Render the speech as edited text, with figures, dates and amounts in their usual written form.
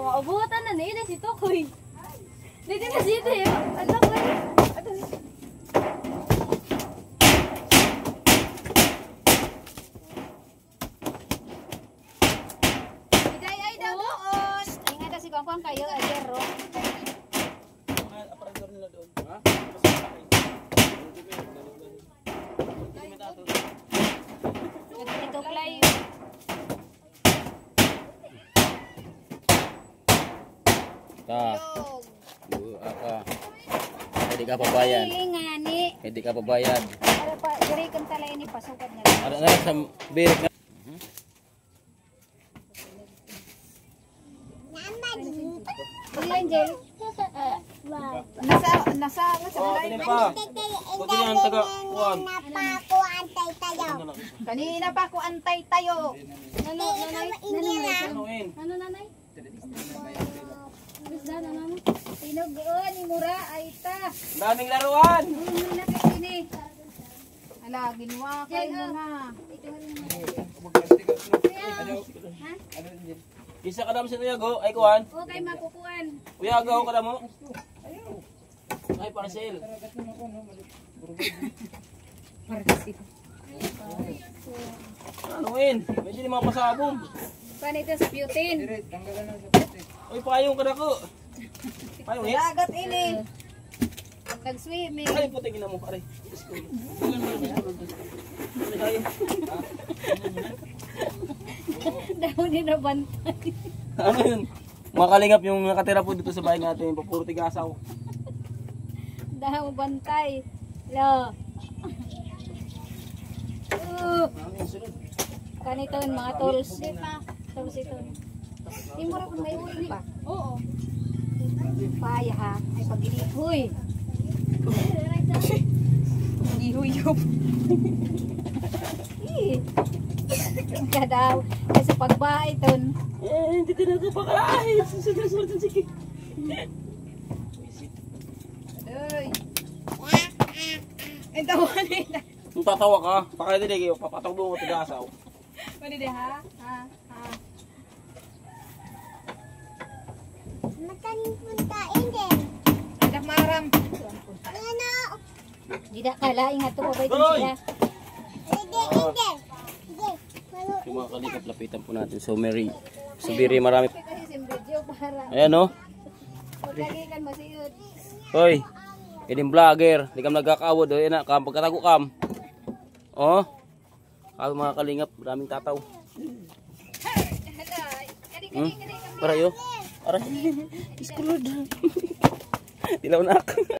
Abutan na nila si Tokoy. Dito na si Ito. Ano ko eh? Iday ay daw doon. Ingat na si Kongkong kayo. Ayero. Aparador nila doon. Ha? Ito play. Hindi ka pabayad. Hindi ka pabayad. Para pa diri kan tala ini pasukan na. Ada na sa birik na. Sige Angel. Nasa Kini pa. Kundi ang taga kuan. Kanina pa ako antay tayo. Anuin. Ano nanay? Tinugoon ni Mura ay ta. Daming laruan. Ala, ginawa kayo na. Kisa ka dam sa tuyago, ay kuan. Okay, makukuan. Uyago ka mo. Ay parcel. Anuin. Medyo di mapasabog. Panito sa butane. Uy, payong ka na ko. Payong eh. Lagat ini. Nag-swimming. Ay, putingin na mo. Aray. Daw ni nabantay. Ano yun? Mga kalingap yung nakatira po dito sa bahay natin. Papuro tigasaw. Daw bantay. Lo. Kanito mga tools. Tools ito. Timura kung may uli pa. Oo. Paya ha. Ay pag-ilihoy. Gihuyop. Ka daw. Kasi pagbahay ton. Hindi ka na ito pakalahit. Sige. Adoy. Ay tawa nila. Kung tatawa ka, pakalitin kayo. Papatakbo mo tigasaw. Pwede de ha? Ha? Mataling puntain din. Anak maram. Ano? Tidak kalaing nga ito. Pabay Hoy! sila. Hindi. Yung mga kalingap, lapitan po natin. So, Biri, marami. Kasi simbidyo para. Ayan o. Pagkagikan masiyod. Hoy, ining vlogger. Di kam nagkakawod. O, yan na. Pagkatago kam. O. Mga kalingap, maraming tataw. Para yo. Aray. Iskulod. Dilaw na ako.